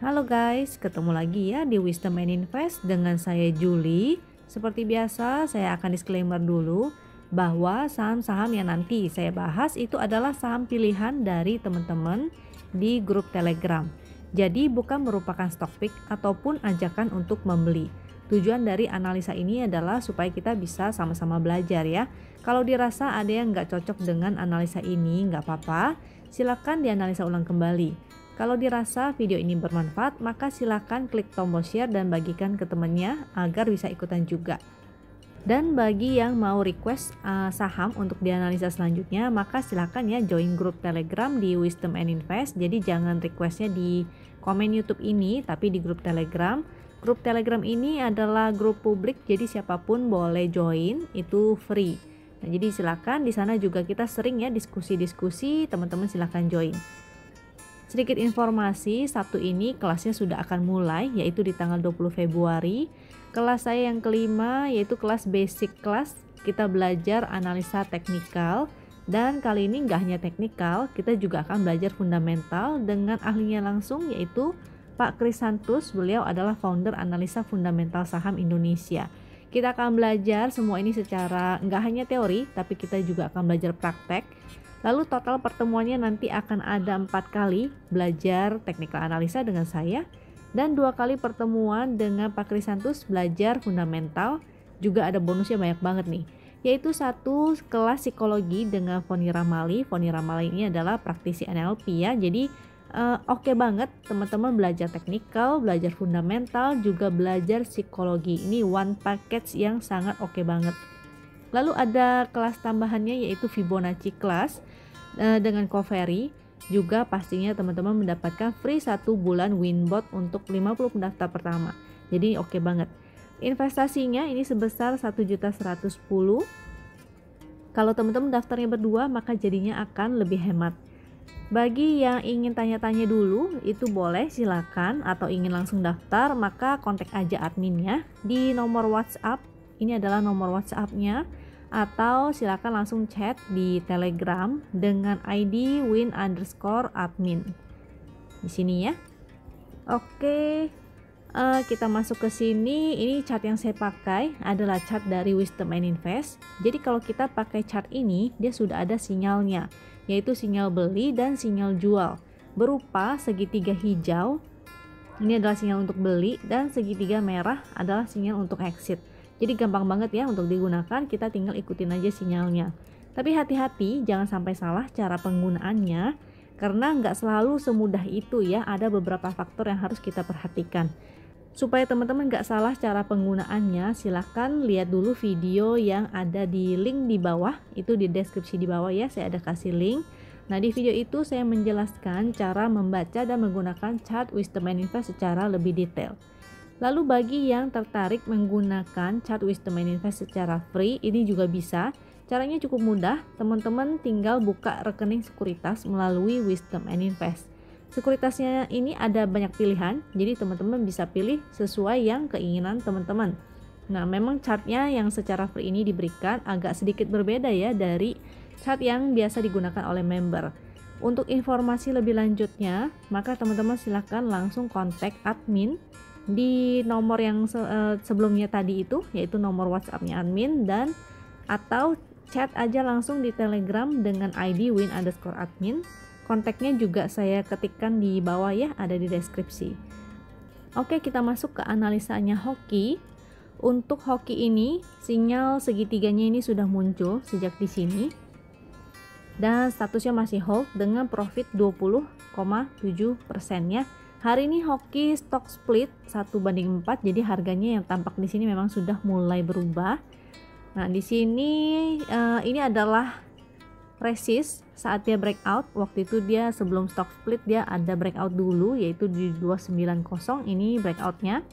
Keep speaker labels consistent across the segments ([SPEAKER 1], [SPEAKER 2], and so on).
[SPEAKER 1] Halo guys, ketemu lagi ya di Wisdom and Invest dengan saya Julie. Seperti biasa, saya akan disclaimer dulu bahwa saham-saham yang nanti saya bahas itu adalah saham pilihan dari teman-teman di grup Telegram. Jadi bukan merupakan stock pick ataupun ajakan untuk membeli. Tujuan dari analisa ini adalah supaya kita bisa sama-sama belajar ya. Kalau dirasa ada yang nggak cocok dengan analisa ini, nggak apa-apa, silakan dianalisa ulang kembali. Kalau dirasa video ini bermanfaat, maka silakan klik tombol share dan bagikan ke temannya agar bisa ikutan juga. Dan bagi yang mau request saham untuk dianalisa selanjutnya, maka silakan ya join grup Telegram di Wisdom and Invest. Jadi jangan requestnya di komen YouTube ini, tapi di grup Telegram. Grup Telegram ini adalah grup publik, jadi siapapun boleh join, itu free. Nah, jadi silakan di sana juga kita sering ya diskusi-diskusi, teman-teman silakan join. Sedikit informasi, Sabtu ini kelasnya sudah akan mulai, yaitu di tanggal 20 Februari. Kelas saya yang kelima, yaitu kelas basic class. Kita belajar analisa teknikal. Dan kali ini nggak hanya teknikal, kita juga akan belajar fundamental dengan ahlinya langsung, yaitu Pak Krisantus. Beliau adalah founder analisa fundamental saham Indonesia. Kita akan belajar semua ini secara nggak hanya teori, tapi kita juga akan belajar praktek. Lalu total pertemuannya nanti akan ada 4 kali belajar technical analisa dengan saya dan 2 kali pertemuan dengan Pak Krisantus belajar fundamental. Juga ada bonusnya banyak banget nih, yaitu 1 kelas psikologi dengan Foni Ramali. Foni Ramali ini adalah praktisi NLP ya, jadi oke banget teman-teman belajar technical, belajar fundamental, juga belajar psikologi. Ini one package yang sangat oke banget. Lalu ada kelas tambahannya yaitu Fibonacci class dengan Covery. Juga pastinya teman-teman mendapatkan free 1 bulan Winbot untuk 50 pendaftar pertama. Jadi oke banget. Investasinya ini sebesar 1.110.000. Kalau teman-teman daftarnya berdua maka jadinya akan lebih hemat. Bagi yang ingin tanya-tanya dulu itu boleh silakan, atau ingin langsung daftar maka kontak aja adminnya di nomor WhatsApp. Ini adalah nomor WhatsAppnya, atau silakan langsung chat di Telegram dengan ID win_admin di sini ya. Oke, kita masuk ke sini. Ini chart yang saya pakai adalah chart dari Wisdom and Invest. Jadi kalau kita pakai chart ini, dia sudah ada sinyalnya, yaitu sinyal beli dan sinyal jual berupa segitiga hijau. Ini adalah sinyal untuk beli dan segitiga merah adalah sinyal untuk exit. Jadi gampang banget ya untuk digunakan, kita tinggal ikutin aja sinyalnya. Tapi hati-hati jangan sampai salah cara penggunaannya, karena nggak selalu semudah itu ya, ada beberapa faktor yang harus kita perhatikan. Supaya teman-teman nggak salah cara penggunaannya, silahkan lihat dulu video yang ada di link di bawah, itu di deskripsi di bawah ya, saya ada kasih link. Nah di video itu saya menjelaskan cara membaca dan menggunakan chart Wisdom and Invest secara lebih detail. Lalu bagi yang tertarik menggunakan chart Wisdom and Invest secara free, ini juga bisa. Caranya cukup mudah, teman-teman tinggal buka rekening sekuritas melalui Wisdom and Invest. Sekuritasnya ini ada banyak pilihan, jadi teman-teman bisa pilih sesuai yang keinginan teman-teman. Nah memang chartnya yang secara free ini diberikan agak sedikit berbeda ya dari chart yang biasa digunakan oleh member. Untuk informasi lebih lanjutnya, maka teman-teman silahkan langsung kontak admin di nomor yang sebelumnya tadi itu, yaitu nomor WhatsAppnya admin, dan atau chat aja langsung di Telegram dengan ID win_admin. Kontaknya juga saya ketikkan di bawah ya, ada di deskripsi. Oke, kita masuk ke analisanya hoki. Untuk hoki ini sinyal segitiganya ini sudah muncul sejak di sini dan statusnya masih hold dengan profit 20,7% ya. Hari ini hoki stock split 1:4, jadi harganya yang tampak di sini memang sudah mulai berubah. Nah, di sini ini adalah resist saat dia breakout. Waktu itu dia sebelum stock split dia ada breakout dulu, yaitu di 290. Ini breakoutnya.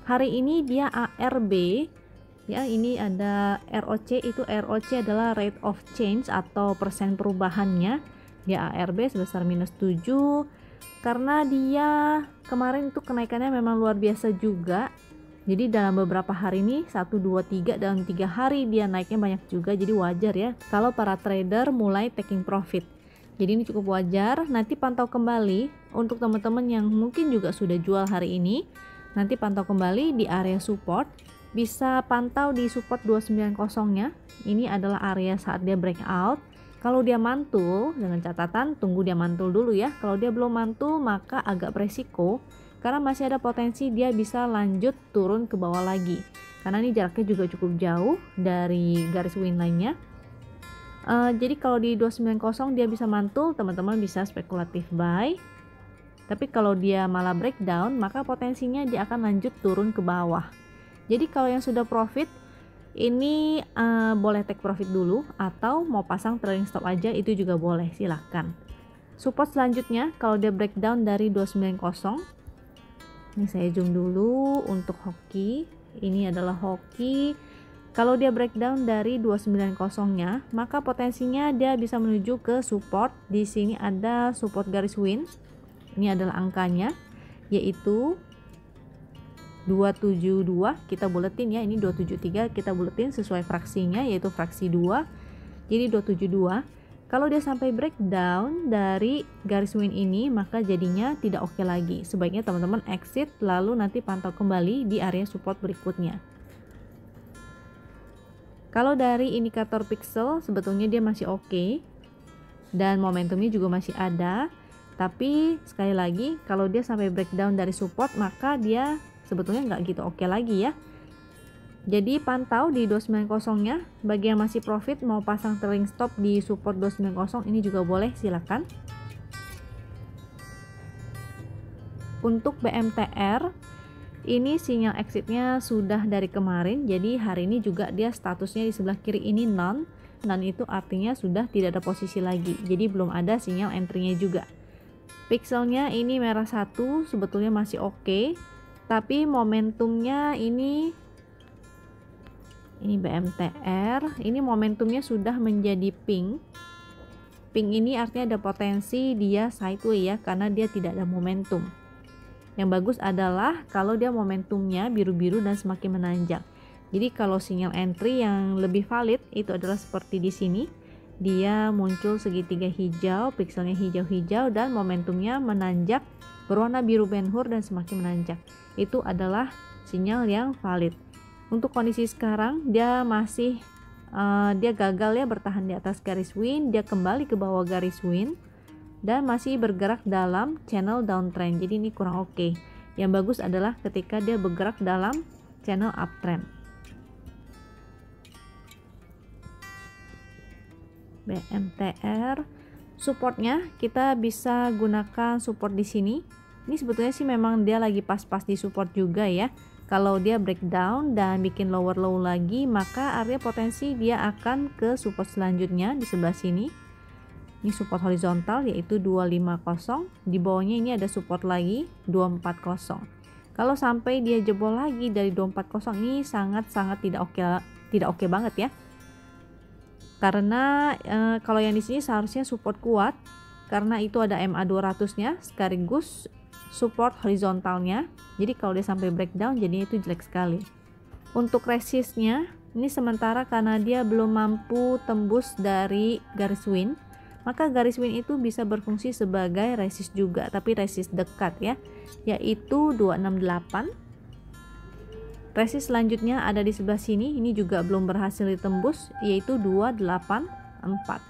[SPEAKER 1] Hari ini dia ARB ya, ini ada ROC. Itu ROC adalah rate of change atau persen perubahannya. Dia ARB sebesar -7. Karena dia kemarin itu kenaikannya memang luar biasa juga. Jadi dalam beberapa hari ini 1, 2, 3 dalam 3 hari dia naiknya banyak juga. Jadi wajar ya kalau para trader mulai taking profit. Jadi ini cukup wajar. Nanti pantau kembali untuk teman-teman yang mungkin juga sudah jual hari ini. Nanti pantau kembali di area support. Bisa pantau di support 290-nya. Ini adalah area saat dia breakout. Kalau dia mantul, dengan catatan tunggu dia mantul dulu ya. Kalau dia belum mantul maka agak beresiko, karena masih ada potensi dia bisa lanjut turun ke bawah lagi. Karena ini jaraknya juga cukup jauh dari garis win line-nya. Jadi kalau di 290 dia bisa mantul, teman-teman bisa spekulatif buy. Tapi kalau dia malah breakdown, maka potensinya dia akan lanjut turun ke bawah. Jadi kalau yang sudah profit, ini boleh take profit dulu, atau mau pasang trailing stop aja itu juga boleh, silahkan. Support selanjutnya kalau dia breakdown dari 290, ini saya zoom dulu untuk hoki. Ini adalah hoki. Kalau dia breakdown dari 290-nya, maka potensinya dia bisa menuju ke support. Di sini ada support garis win. Ini adalah angkanya, yaitu 272, kita buletin ya, ini 273 kita buletin sesuai fraksinya, yaitu fraksi 2. Jadi 272. Kalau dia sampai breakdown dari garis win ini, maka jadinya tidak oke lagi. Sebaiknya teman-teman exit, lalu nanti pantau kembali di area support berikutnya. Kalau dari indikator pixel sebetulnya dia masih oke, dan momentumnya juga masih ada. Tapi sekali lagi, kalau dia sampai breakdown dari support, maka dia sebetulnya nggak gitu oke lagi ya. Jadi pantau di 290-nya. Bagi yang masih profit mau pasang trailing stop di support 290, ini juga boleh, silakan. Untuk BMTR, ini sinyal exitnya sudah dari kemarin. Jadi hari ini juga dia statusnya di sebelah kiri ini none. None itu artinya sudah tidak ada posisi lagi. Jadi belum ada sinyal entry-nya juga. Pixelnya ini merah 1, sebetulnya masih oke. Tapi momentumnya ini BMTR, ini momentumnya sudah menjadi pink. Pink ini artinya ada potensi dia sideways ya, karena dia tidak ada momentum. Yang bagus adalah kalau dia momentumnya biru-biru dan semakin menanjak. Jadi kalau sinyal entry yang lebih valid itu adalah seperti di sini. Dia muncul segitiga hijau, pixelnya hijau-hijau dan momentumnya menanjak berwarna biru Ben-Hur dan semakin menanjak. Itu adalah sinyal yang valid. Untuk kondisi sekarang dia masih dia gagal ya bertahan di atas garis win, dia kembali ke bawah garis win dan masih bergerak dalam channel downtrend. Jadi ini kurang oke. Yang bagus adalah ketika dia bergerak dalam channel uptrend. BMTR supportnya kita bisa gunakan support di sini. Ini sebetulnya sih memang dia lagi pas-pas di support juga ya. Kalau dia breakdown dan bikin lower low lagi, maka area potensi dia akan ke support selanjutnya di sebelah sini. Ini support horizontal yaitu 250. Di bawahnya ini ada support lagi 240. Kalau sampai dia jebol lagi dari 240, ini sangat-sangat tidak oke banget ya. Karena kalau yang di sini seharusnya support kuat, karena itu ada MA 200-nya sekaligus support horizontalnya. Jadi kalau dia sampai breakdown jadinya itu jelek sekali. Untuk resistnya ini sementara karena dia belum mampu tembus dari garis win, maka garis win itu bisa berfungsi sebagai resist juga, tapi resist dekat ya, yaitu 268. Resist selanjutnya ada di sebelah sini, ini juga belum berhasil ditembus, yaitu 284.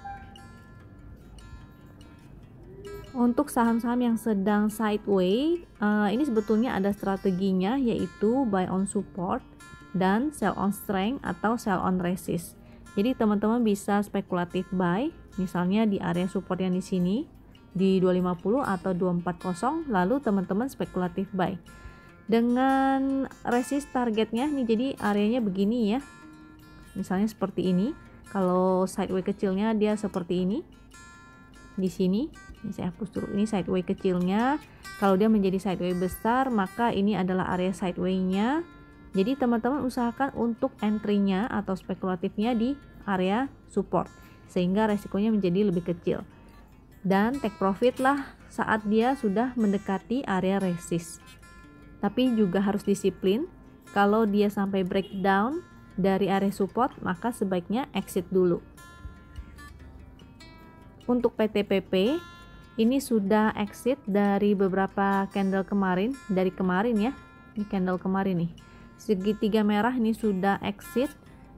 [SPEAKER 1] Untuk saham-saham yang sedang sideways, ini sebetulnya ada strateginya, yaitu buy on support dan sell on strength atau sell on resist. Jadi teman-teman bisa spekulatif buy, misalnya di area support yang di sini di 250 atau 240, lalu teman-teman spekulatif buy. Dengan resist targetnya nih, jadi areanya begini ya, misalnya seperti ini. Kalau sideways kecilnya dia seperti ini di sini. Ini saya hapus dulu, ini sideways kecilnya. Kalau dia menjadi sideways besar, maka ini adalah area sideways-nya. Jadi teman-teman usahakan untuk entry-nya atau spekulatifnya di area support, sehingga resikonya menjadi lebih kecil. Dan take profit lah saat dia sudah mendekati area resist. Tapi juga harus disiplin, kalau dia sampai breakdown dari area support, maka sebaiknya exit dulu. Untuk PTPP ini sudah exit dari beberapa candle kemarin, dari kemarin ya. Ini candle kemarin nih. Segitiga merah ini sudah exit.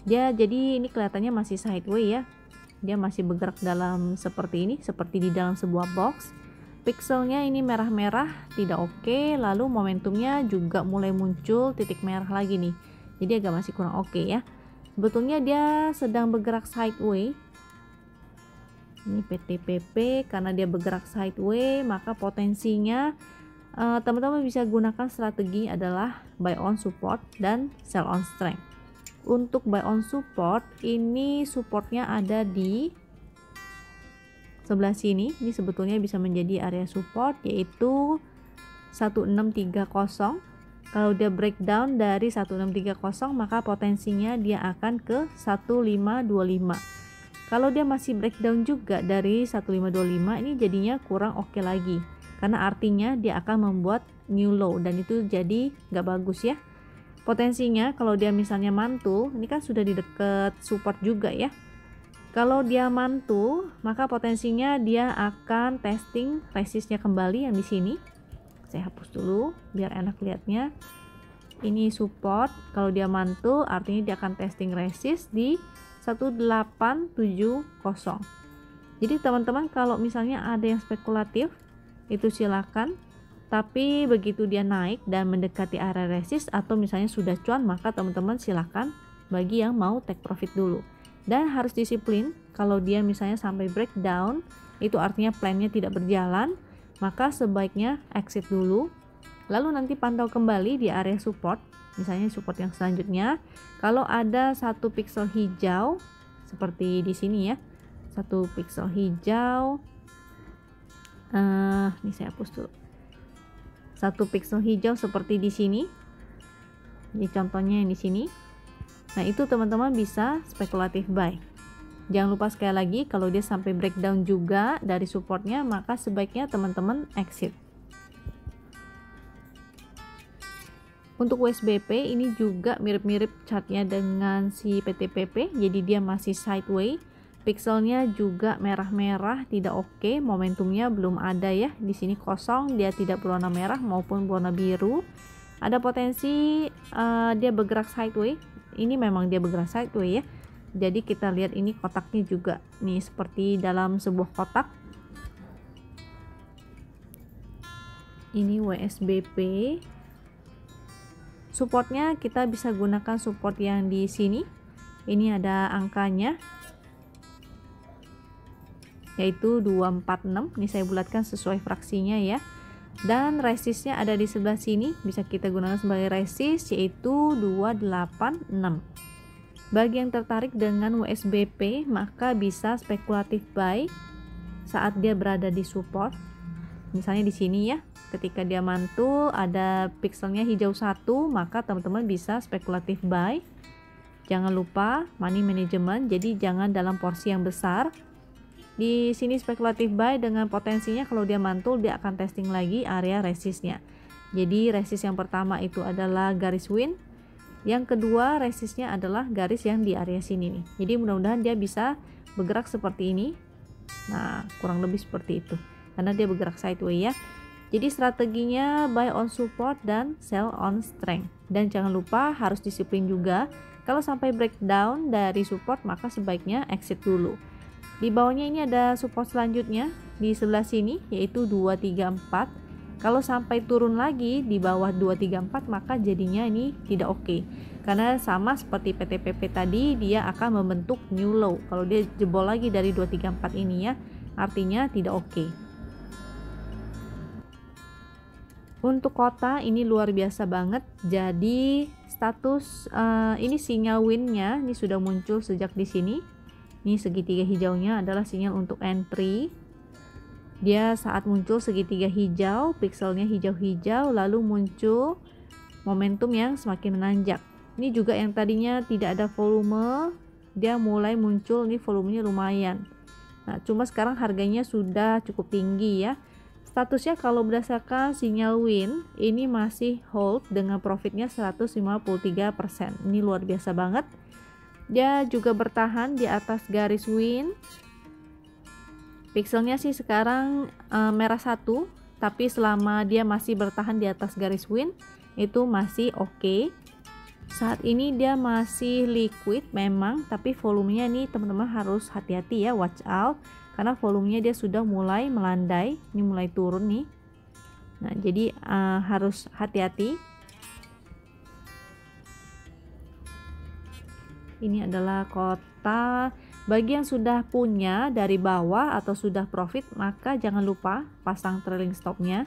[SPEAKER 1] Dia jadi ini kelihatannya masih sideways ya. Dia masih bergerak dalam seperti ini, seperti di dalam sebuah box. Pixelnya ini merah-merah, tidak oke. Lalu momentumnya juga mulai muncul titik merah lagi nih. Jadi agak masih kurang oke ya. Sebetulnya dia sedang bergerak sideways. Ini PTPP karena dia bergerak sideways, maka potensinya teman-teman bisa gunakan strategi adalah buy on support dan sell on strength. Untuk buy on support, ini supportnya ada di sebelah sini. Ini sebetulnya bisa menjadi area support, yaitu 1630. Kalau dia breakdown dari 1630, maka potensinya dia akan ke 1525. Kalau dia masih breakdown juga dari 1525, ini jadinya kurang oke lagi, karena artinya dia akan membuat new low, dan itu jadi nggak bagus ya. Potensinya kalau dia misalnya mantul, ini kan sudah di dekat support juga ya. Kalau dia mantul, maka potensinya dia akan testing resistnya kembali yang di sini. Saya hapus dulu biar enak lihatnya. Ini support, kalau dia mantul artinya dia akan testing resist di 1870. Jadi teman-teman kalau misalnya ada yang spekulatif itu silakan, tapi begitu dia naik dan mendekati area resist atau misalnya sudah cuan, maka teman-teman silakan bagi yang mau take profit dulu. Dan harus disiplin, kalau dia misalnya sampai breakdown itu artinya plannya tidak berjalan, maka sebaiknya exit dulu, lalu nanti pantau kembali di area support. Misalnya support yang selanjutnya, kalau ada satu pixel hijau seperti di sini ya, satu pixel hijau, ini saya hapus dulu, satu pixel hijau seperti di sini, ini contohnya yang di sini. Nah itu teman-teman bisa spekulatif buy. Jangan lupa sekali lagi, kalau dia sampai breakdown juga dari supportnya, maka sebaiknya teman-teman exit. Untuk USBP ini juga mirip-mirip chartnya dengan si PTPP, jadi dia masih sideways. Pixelnya juga merah-merah, tidak oke, momentumnya belum ada ya. Di sini kosong, dia tidak berwarna merah maupun berwarna biru. Ada potensi dia bergerak sideways. Ini memang dia bergerak sideways ya. Jadi kita lihat ini kotaknya juga nih seperti dalam sebuah kotak. Ini WSBP. Supportnya kita bisa gunakan support yang di sini. Ini ada angkanya, yaitu 246. Ini saya bulatkan sesuai fraksinya ya. Dan resistnya ada di sebelah sini, bisa kita gunakan sebagai resist, yaitu 286. Bagi yang tertarik dengan WSBP, maka bisa spekulatif buy saat dia berada di support. Misalnya di sini ya, ketika dia mantul ada pixelnya hijau satu, maka teman-teman bisa spekulatif buy. Jangan lupa money management, jadi jangan dalam porsi yang besar. Di sini spekulatif buy dengan potensinya kalau dia mantul dia akan testing lagi area resistnya. Jadi resist yang pertama itu adalah garis win, yang kedua resistnya adalah garis yang di area sini nih. Jadi mudah-mudahan dia bisa bergerak seperti ini. Nah kurang lebih seperti itu, karena dia bergerak sideways ya. Jadi strateginya buy on support dan sell on strength. Dan jangan lupa harus disiplin juga, kalau sampai breakdown dari support maka sebaiknya exit dulu. Di bawahnya ini ada support selanjutnya di sebelah sini, yaitu 234. Kalau sampai turun lagi di bawah 234 maka jadinya ini tidak oke. Karena sama seperti PTPP tadi, dia akan membentuk new low. Kalau dia jebol lagi dari 234 ini ya, artinya tidak oke. Untuk kota ini luar biasa banget. Jadi status ini sinyal win-nya ini sudah muncul sejak di sini. Ini segitiga hijaunya adalah sinyal untuk entry. Dia saat muncul segitiga hijau, pixelnya hijau-hijau, lalu muncul momentum yang semakin menanjak. Ini juga yang tadinya tidak ada volume, dia mulai muncul, ini volumenya lumayan. Nah, cuma sekarang harganya sudah cukup tinggi ya. Statusnya kalau berdasarkan sinyal win, ini masih hold dengan profitnya 153%. Ini luar biasa banget. Dia juga bertahan di atas garis win. Pixelnya sih sekarang merah 1, tapi selama dia masih bertahan di atas garis win itu masih oke. Saat ini dia masih liquid memang, tapi volumenya nih teman-teman harus hati-hati ya, watch out, karena volumenya dia sudah mulai melandai, ini mulai turun nih. Nah jadi harus hati-hati. Ini adalah kotak. Bagi yang sudah punya dari bawah atau sudah profit, maka jangan lupa pasang trailing stopnya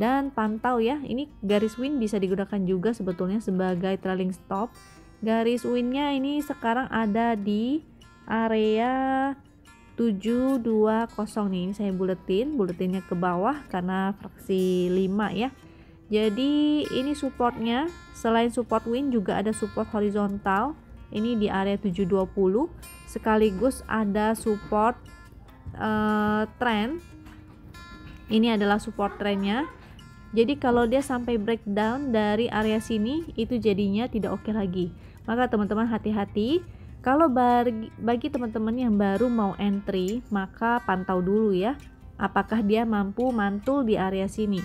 [SPEAKER 1] dan pantau ya. Ini garis win bisa digunakan juga sebetulnya sebagai trailing stop. Garis winnya ini sekarang ada di area 720 nih. Ini saya buletinnya ke bawah karena fraksi 5 ya. Jadi ini supportnya, selain support win juga ada support horizontal. Ini di area 720, sekaligus ada support trend. Ini adalah support trendnya. Jadi kalau dia sampai breakdown dari area sini, itu jadinya tidak oke lagi. Maka teman-teman hati-hati. Kalau bagi teman-teman yang baru mau entry, maka pantau dulu ya, apakah dia mampu mantul di area sini.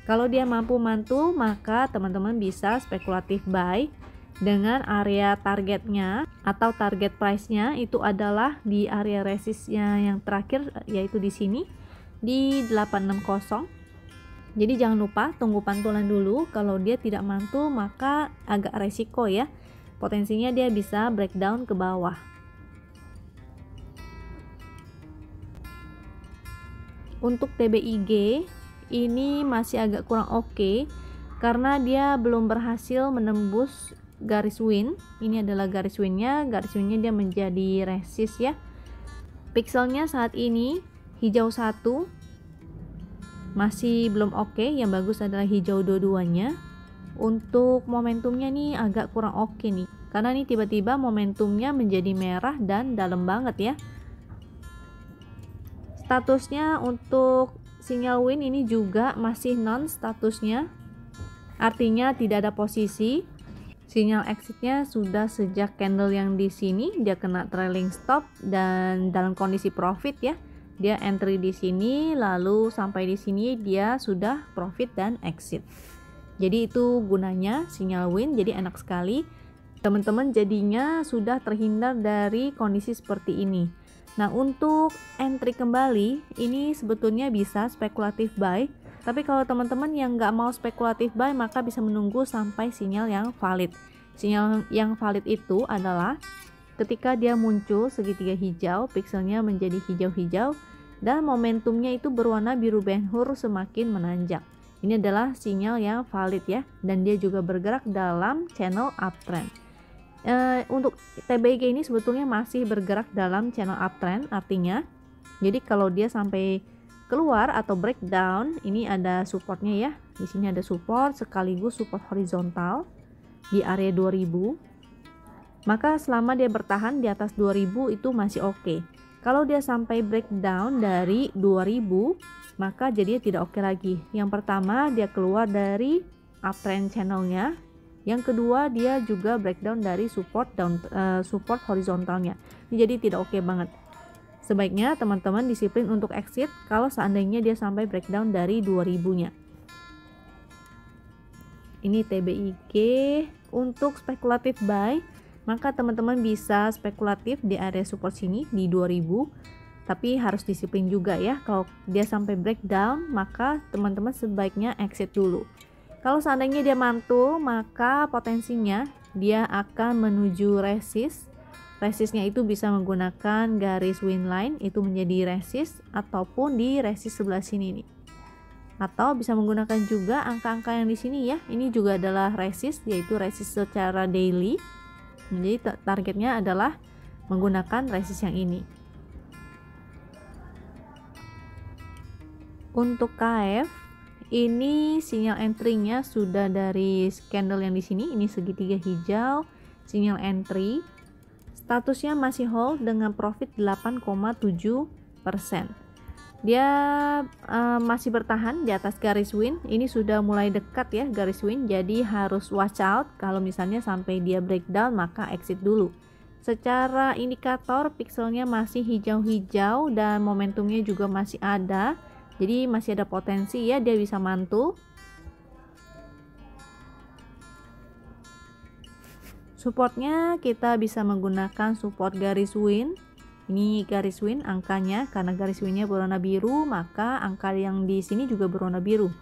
[SPEAKER 1] Kalau dia mampu mantul, maka teman-teman bisa spekulatif buy dengan area targetnya atau target price-nya itu adalah di area resistnya yang terakhir, yaitu di sini di 860. Jadi jangan lupa tunggu pantulan dulu. Kalau dia tidak mantul maka agak resiko ya, potensinya dia bisa breakdown ke bawah. Untuk TBIG ini masih agak kurang oke karena dia belum berhasil menembus garis win. Ini adalah garis winnya dia menjadi resist ya. Pixelnya saat ini hijau 1, masih belum oke. Yang bagus adalah hijau dua-duanya. Untuk momentumnya nih agak kurang oke nih, karena nih tiba-tiba momentumnya menjadi merah dan dalam banget ya. Statusnya untuk sinyal win ini juga masih non statusnya, artinya tidak ada posisi. Sinyal exitnya sudah sejak candle yang di sini dia kena trailing stop dan dalam kondisi profit ya. Dia entry di sini, lalu sampai di sini dia sudah profit dan exit. Jadi itu gunanya sinyal win, jadi enak sekali. Teman-teman jadinya sudah terhindar dari kondisi seperti ini. Nah untuk entry kembali ini sebetulnya bisa spekulatif buy. Tapi kalau teman-teman yang nggak mau spekulatif buy, maka bisa menunggu sampai sinyal yang valid. Sinyal yang valid itu adalah ketika dia muncul segitiga hijau, pixelnya menjadi hijau-hijau, dan momentumnya itu berwarna biru Ben-Hur semakin menanjak. Ini adalah sinyal yang valid ya, dan dia juga bergerak dalam channel uptrend. Untuk TBIG ini sebetulnya masih bergerak dalam channel uptrend, artinya jadi kalau dia sampai keluar atau breakdown, ini ada supportnya ya. Di sini ada support sekaligus support horizontal di area 2000. Maka selama dia bertahan di atas 2000 itu masih oke. Kalau dia sampai breakdown dari 2000, maka jadinya tidak oke lagi. Yang pertama dia keluar dari uptrend channelnya. Yang kedua dia juga breakdown dari support horizontalnya. Jadi tidak oke banget. Sebaiknya teman-teman disiplin untuk exit kalau seandainya dia sampai breakdown dari 2000-nya. Ini TBIG. Untuk spekulatif buy, maka teman-teman bisa spekulatif di area support sini di 2000. Tapi harus disiplin juga ya. Kalau dia sampai breakdown, maka teman-teman sebaiknya exit dulu. Kalau seandainya dia mantul, maka potensinya dia akan menuju resist. Resistnya itu bisa menggunakan garis win line itu menjadi resist, ataupun di resist sebelah sini nih. Atau bisa menggunakan juga angka-angka yang di sini ya. Ini juga adalah resist, yaitu resist secara daily. Jadi targetnya adalah menggunakan resist yang ini. Untuk KF ini sinyal entry-nya sudah dari candle yang di sini, ini segitiga hijau, sinyal entry. Statusnya masih hold dengan profit 8,7%. Dia masih bertahan di atas garis win. Ini sudah mulai dekat ya garis win, jadi harus watch out. Kalau misalnya sampai dia breakdown, maka exit dulu. Secara indikator pikselnya masih hijau-hijau dan momentumnya juga masih ada, jadi masih ada potensi ya dia bisa mantul. Supportnya kita bisa menggunakan support garis win. Ini garis win angkanya, karena garis winnya berwarna biru maka angka yang di sini juga berwarna biru.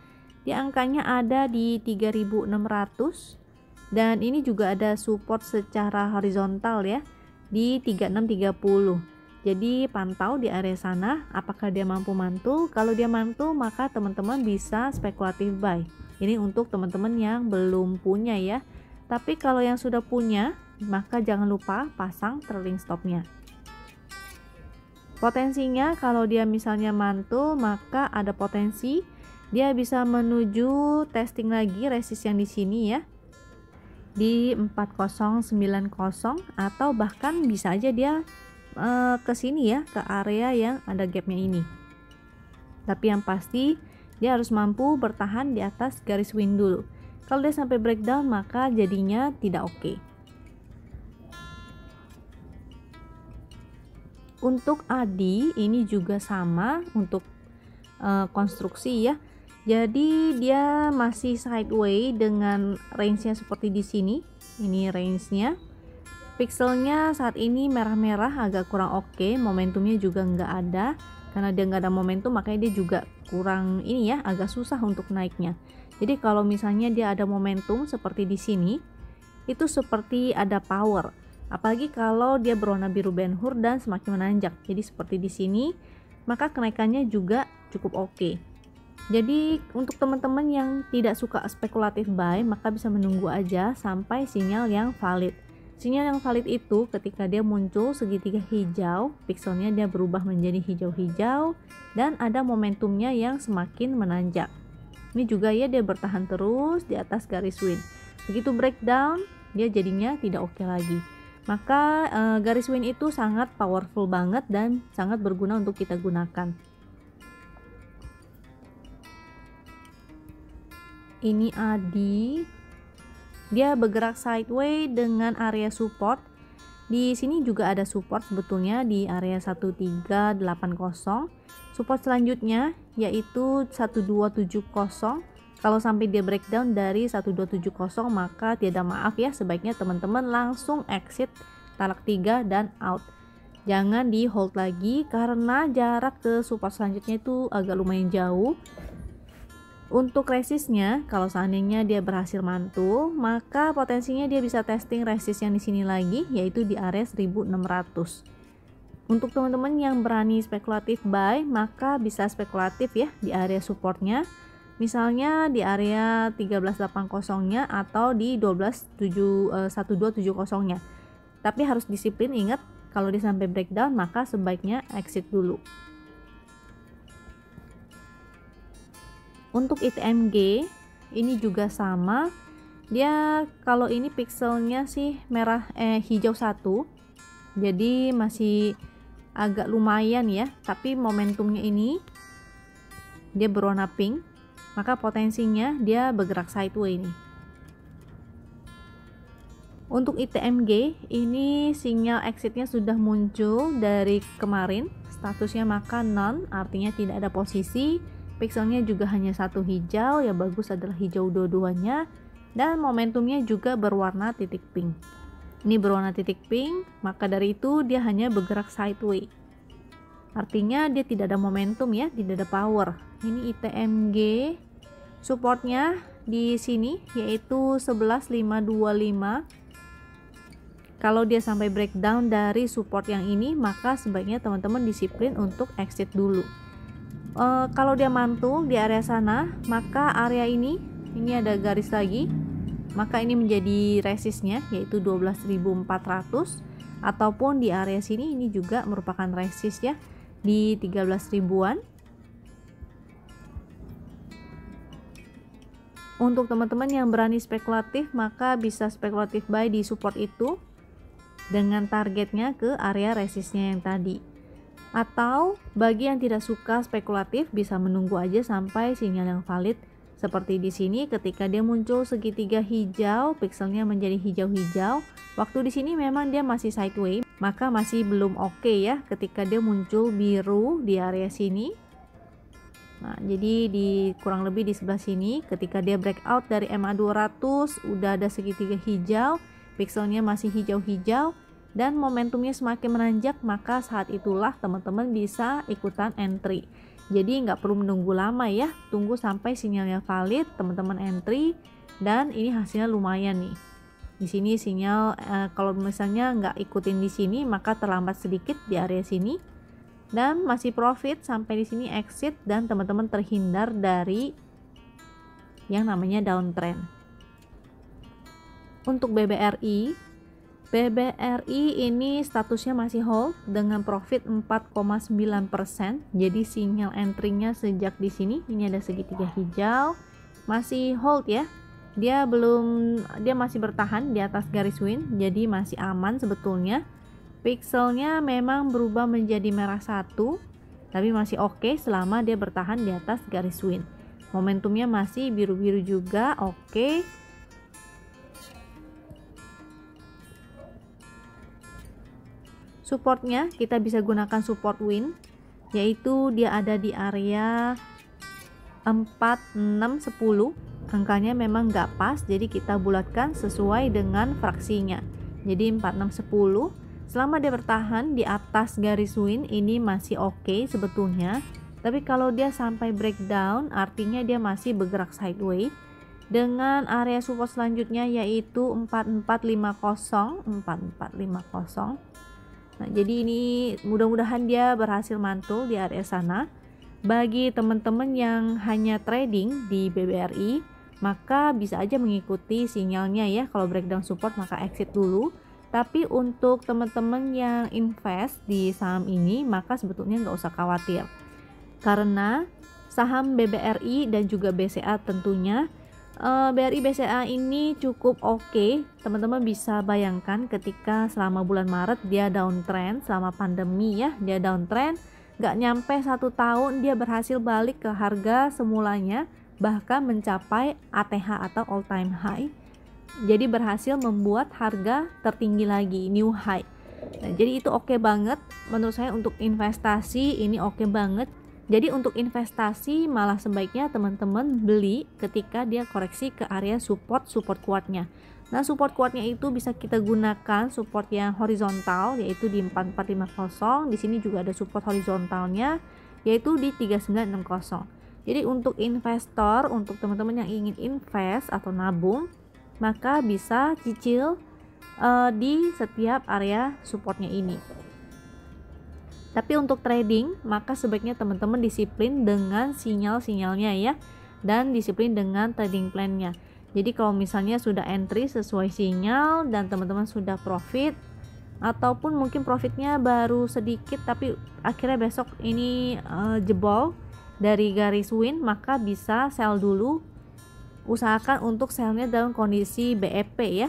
[SPEAKER 1] Di angkanya ada di 3600. Dan ini juga ada support secara horizontal ya di 3630. Jadi pantau di area sana apakah dia mampu mantul. Kalau dia mantul maka teman-teman bisa spekulatif buy. Ini untuk teman-teman yang belum punya ya. Tapi kalau yang sudah punya maka jangan lupa pasang trailing stopnya. Potensinya kalau dia misalnya mantul maka ada potensi dia bisa menuju testing lagi resist yang di sini ya, di 4090, atau bahkan bisa aja dia ke sini ya, ke area yang ada gapnya ini. Tapi yang pasti dia harus mampu bertahan di atas garis win dulu. Kalau dia sampai breakdown maka jadinya tidak oke. Untuk ADI ini juga sama untuk konstruksi ya. Jadi dia masih sideways dengan range-nya seperti di sini. Ini range-nya. Pixelnya saat ini merah-merah, agak kurang oke. Momentumnya juga nggak ada. Karena dia nggak ada momentum makanya dia juga kurang ini ya, agak susah untuk naiknya. Jadi kalau misalnya dia ada momentum seperti di sini, itu seperti ada power. Apalagi kalau dia berwarna biru Ben Hur dan semakin menanjak. Jadi seperti di sini, maka kenaikannya juga cukup oke. Jadi untuk teman-teman yang tidak suka spekulatif buy maka bisa menunggu aja sampai sinyal yang valid. Sinyal yang valid itu ketika dia muncul segitiga hijau, pixelnya dia berubah menjadi hijau-hijau dan ada momentumnya yang semakin menanjak. Ini juga ya dia bertahan terus di atas garis win. Begitu breakdown dia jadinya tidak oke lagi. Maka garis win itu sangat powerful banget dan sangat berguna untuk kita gunakan. Ini ADI, dia bergerak sideways dengan area support. Di sini juga ada support sebetulnya di area 1380. Support selanjutnya yaitu 1270. Kalau sampai dia breakdown dari 1270 maka tiada maaf ya, sebaiknya teman-teman langsung exit talak 3 dan out. Jangan di hold lagi karena jarak ke support selanjutnya itu agak lumayan jauh. Untuk resistnya, kalau seandainya dia berhasil mantul, maka potensinya dia bisa testing resist yang di sini lagi, yaitu di area 1600. Untuk teman-teman yang berani spekulatif buy, maka bisa spekulatif ya di area supportnya, misalnya di area 1380-nya atau di 1270-nya. Tapi harus disiplin, ingat kalau dia sampai breakdown maka sebaiknya exit dulu. Untuk ITMG ini juga sama, dia kalau ini pixelnya sih hijau 1, jadi masih agak lumayan ya, tapi momentumnya ini dia berwarna pink, maka potensinya dia bergerak sideways ini. Untuk ITMG ini sinyal exitnya sudah muncul dari kemarin, statusnya maka none, artinya tidak ada posisi. Pixelnya juga hanya satu hijau, ya bagus adalah hijau dua-duanya, dan momentumnya juga berwarna titik pink. Ini berwarna titik pink, maka dari itu dia hanya bergerak sideways. Artinya dia tidak ada momentum ya, tidak ada power. Ini ITMG, supportnya di sini yaitu 11525. Kalau dia sampai breakdown dari support yang ini, maka sebaiknya teman-teman disiplin untuk exit dulu. Kalau dia mantul di area sana, maka area ini ada garis lagi, maka ini menjadi resistnya yaitu 12.400, ataupun di area sini ini juga merupakan resist ya di 13 ribuan. Untuk teman-teman yang berani spekulatif maka bisa spekulatif buy di support itu dengan targetnya ke area resistnya yang tadi. Atau bagi yang tidak suka spekulatif bisa menunggu aja sampai sinyal yang valid Seperti di sini ketika dia muncul segitiga hijau, pixelnya menjadi hijau-hijau. Waktu di sini memang dia masih sideways, maka masih belum oke ya ketika dia muncul biru di area sini. Nah, jadi kurang lebih di sebelah sini ketika dia breakout dari MA200 udah ada segitiga hijau, pixelnya masih hijau-hijau dan momentumnya semakin menanjak, maka saat itulah teman-teman bisa ikutan entry. Jadi nggak perlu menunggu lama ya, tunggu sampai sinyalnya valid, teman-teman entry, dan ini hasilnya lumayan nih. Di sini sinyal kalau misalnya nggak ikutin di sini maka terlambat sedikit di area sini, dan masih profit sampai di sini exit dan teman-teman terhindar dari yang namanya downtrend. Untuk BBRI ini statusnya masih hold dengan profit 4,9%. Jadi sinyal entry-nya sejak di sini ini ada segitiga hijau masih hold ya. Dia masih bertahan di atas garis win, jadi masih aman sebetulnya. Pixelnya memang berubah menjadi merah satu, tapi masih oke selama dia bertahan di atas garis win. Momentumnya masih biru-biru juga, oke. Supportnya kita bisa gunakan support win, yaitu dia ada di area 4, 6, 10. Angkanya memang nggak pas, jadi kita bulatkan sesuai dengan fraksinya. Jadi 4, 6, 10. Selama dia bertahan di atas garis win ini masih oke sebetulnya. Tapi kalau dia sampai breakdown artinya dia masih bergerak sideways. Dengan area support selanjutnya yaitu 4450, 4450. Nah, jadi ini mudah-mudahan dia berhasil mantul di area sana. Bagi teman-teman yang hanya trading di BBRI, maka bisa aja mengikuti sinyalnya ya. Kalau breakdown support maka exit dulu. Tapi untuk teman-teman yang invest di saham ini, maka sebetulnya nggak usah khawatir. Karena saham BBRI dan juga BCA tentunya, BRI BCA ini cukup oke. Teman-teman bisa bayangkan ketika selama bulan Maret dia downtrend, selama pandemi ya dia downtrend, nggak nyampe 1 tahun dia berhasil balik ke harga semulanya, bahkan mencapai ATH atau all time high. Jadi berhasil membuat harga tertinggi lagi, new high. Nah, jadi itu oke banget menurut saya untuk investasi, ini oke banget. Jadi untuk investasi malah sebaiknya teman-teman beli ketika dia koreksi ke area support kuatnya. Nah, support kuatnya itu bisa kita gunakan support yang horizontal yaitu di 4450. Di sini juga ada support horizontalnya yaitu di 3960. Jadi untuk investor, untuk teman-teman yang ingin invest atau nabung, maka bisa cicil di setiap area supportnya ini. Tapi untuk trading, maka sebaiknya teman-teman disiplin dengan sinyal-sinyalnya ya, dan disiplin dengan trading plan-nya. Jadi kalau misalnya sudah entry sesuai sinyal dan teman-teman sudah profit, ataupun mungkin profitnya baru sedikit tapi akhirnya besok ini jebol dari garis win, maka bisa sell dulu. Usahakan untuk sell-nya dalam kondisi BEP ya.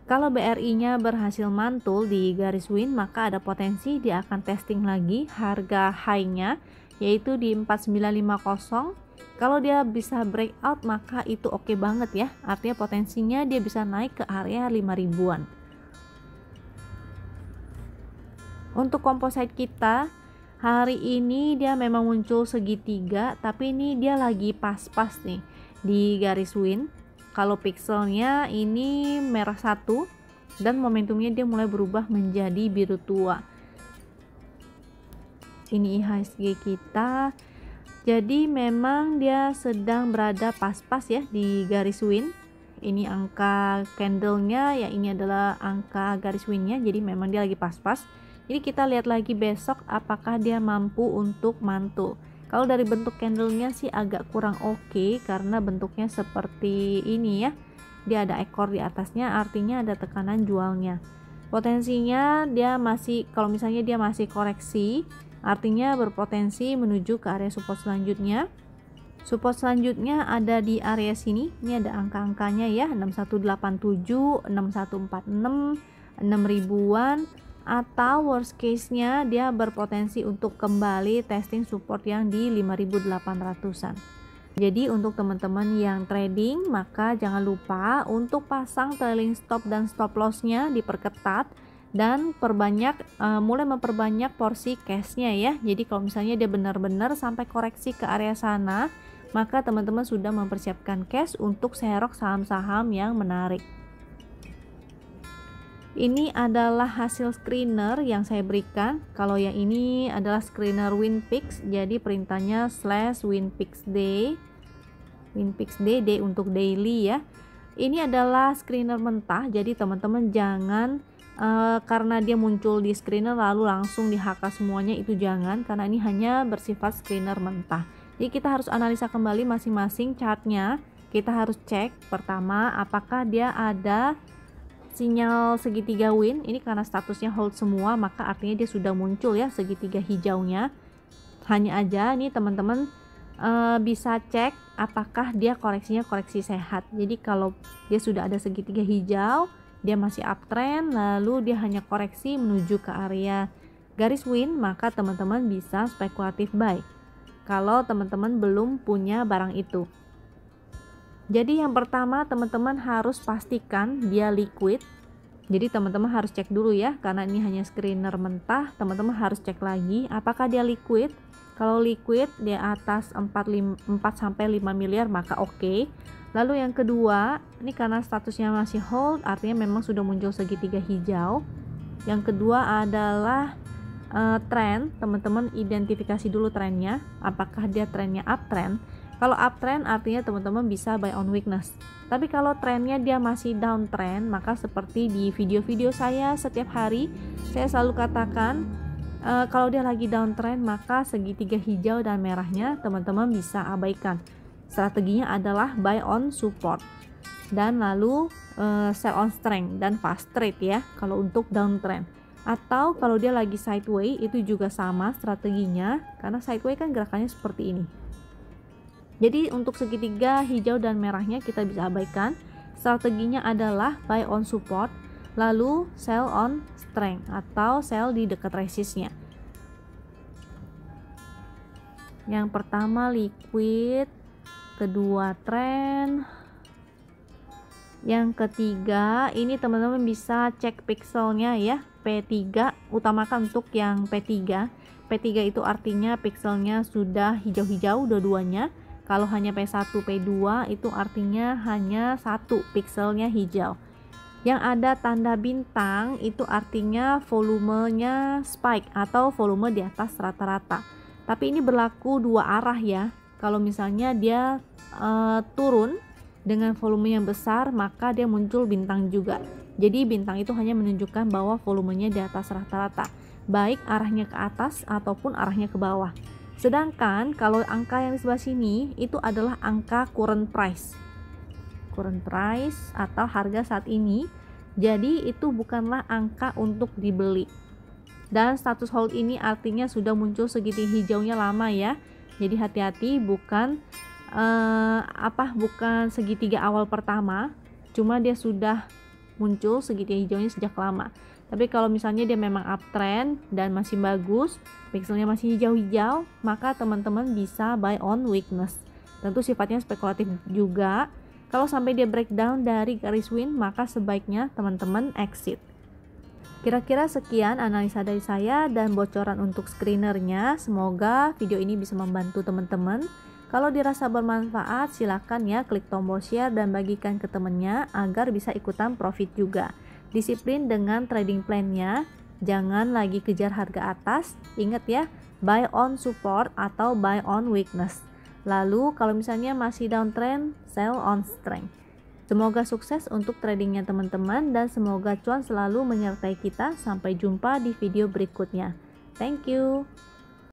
[SPEAKER 1] Kalau BRI-nya berhasil mantul di garis win, maka ada potensi dia akan testing lagi harga high-nya yaitu di 4950. Kalau dia bisa breakout maka itu oke banget ya. Artinya potensinya dia bisa naik ke area 5000-an. Untuk composite kita hari ini dia memang muncul segitiga, tapi ini dia lagi pas-pas nih di garis win. Kalau pixelnya ini merah satu dan momentumnya dia mulai berubah menjadi biru tua. Ini IHSG kita. Jadi memang dia sedang berada pas-pas ya di garis win. Ini angka candlenya ya, ini adalah angka garis winnya. Jadi memang dia lagi pas-pas. Jadi kita lihat lagi besok apakah dia mampu untuk mantul. Kalau dari bentuk candlenya sih agak kurang oke karena bentuknya seperti ini ya. Dia ada ekor di atasnya, artinya ada tekanan jualnya. Potensinya dia masih, kalau misalnya dia masih koreksi, artinya berpotensi menuju ke area support selanjutnya. Support selanjutnya ada di area sini. Ini ada angka-angkanya ya, 6187, 6146, 6000-an. Atau worst case-nya dia berpotensi untuk kembali testing support yang di 5800-an. Jadi untuk teman-teman yang trading, maka jangan lupa untuk pasang trailing stop dan stop lossnya diperketat dan mulai memperbanyak porsi cashnya ya. Jadi kalau misalnya dia benar-benar sampai koreksi ke area sana, maka teman-teman sudah mempersiapkan cash untuk serok saham-saham yang menarik. Ini adalah hasil screener yang saya berikan. Kalau yang ini adalah screener WinPix, jadi perintahnya /WinPixD. WinPixD, D untuk daily ya. Ini adalah screener mentah, jadi teman-teman jangan karena dia muncul di screener lalu langsung di-HK semuanya, itu jangan, karena ini hanya bersifat screener mentah. Jadi kita harus analisa kembali masing-masing chartnya. Kita harus cek pertama apakah dia ada sinyal segitiga win. Ini karena statusnya hold semua, maka artinya dia sudah muncul ya segitiga hijaunya. Hanya aja nih teman-teman bisa cek apakah dia koreksinya koreksi sehat. Jadi kalau dia sudah ada segitiga hijau, dia masih uptrend, lalu dia hanya koreksi menuju ke area garis win, maka teman-teman bisa spekulatif buy kalau teman-teman belum punya barang itu. Jadi yang pertama teman-teman harus pastikan dia liquid. Jadi teman-teman harus cek dulu ya, karena ini hanya screener mentah, teman-teman harus cek lagi apakah dia liquid. Kalau liquid di atas 4-5 miliar maka oke. Lalu yang kedua, ini karena statusnya masih hold, artinya memang sudah muncul segitiga hijau. Yang kedua adalah tren. Teman-teman identifikasi dulu trennya, apakah dia trennya uptrend. Kalau uptrend artinya teman-teman bisa buy on weakness. Tapi kalau trennya dia masih downtrend, maka seperti di video-video saya setiap hari, saya selalu katakan kalau dia lagi downtrend, maka segitiga hijau dan merahnya teman-teman bisa abaikan. Strateginya adalah buy on support dan lalu sell on strength dan fast trade ya kalau untuk downtrend. Atau kalau dia lagi sideways, itu juga sama strateginya, karena sideways kan gerakannya seperti ini. Jadi untuk segitiga hijau dan merahnya kita bisa abaikan. Strateginya adalah buy on support lalu sell on strength atau sell di dekat resistnya. Yang pertama liquid, kedua trend, yang ketiga ini teman-teman bisa cek pixelnya ya, P3, utamakan untuk yang P3. P3 itu artinya pixelnya sudah hijau-hijau dua-duanya. Kalau hanya P1, P2 itu artinya hanya satu pixelnya hijau. Yang ada tanda bintang itu artinya volumenya spike atau volume di atas rata-rata. Tapi ini berlaku dua arah ya. Kalau misalnya dia turun dengan volume yang besar, maka dia muncul bintang juga. Jadi bintang itu hanya menunjukkan bahwa volumenya di atas rata-rata, baik arahnya ke atas ataupun arahnya ke bawah. Sedangkan kalau angka yang di sebelah sini itu adalah angka current price atau harga saat ini. Jadi itu bukanlah angka untuk dibeli. Dan status hold ini artinya sudah muncul segitiga hijaunya lama ya. Jadi hati-hati, bukan segitiga awal pertama, cuma dia sudah muncul segitiga hijaunya sejak lama. Tapi kalau misalnya dia memang uptrend dan masih bagus, pixelnya masih hijau-hijau, maka teman-teman bisa buy on weakness. Tentu sifatnya spekulatif juga. Kalau sampai dia breakdown dari garis win, maka sebaiknya teman-teman exit. Kira-kira sekian analisa dari saya dan bocoran untuk screenernya. Semoga video ini bisa membantu teman-teman. Kalau dirasa bermanfaat, silakan ya klik tombol share dan bagikan ke temennya agar bisa ikutan profit juga. Disiplin dengan trading plan-nya, jangan lagi kejar harga atas. Ingat ya, buy on support atau buy on weakness. Lalu kalau misalnya masih downtrend, sell on strength. Semoga sukses untuk tradingnya teman-teman dan semoga cuan selalu menyertai kita. Sampai jumpa di video berikutnya. Thank you.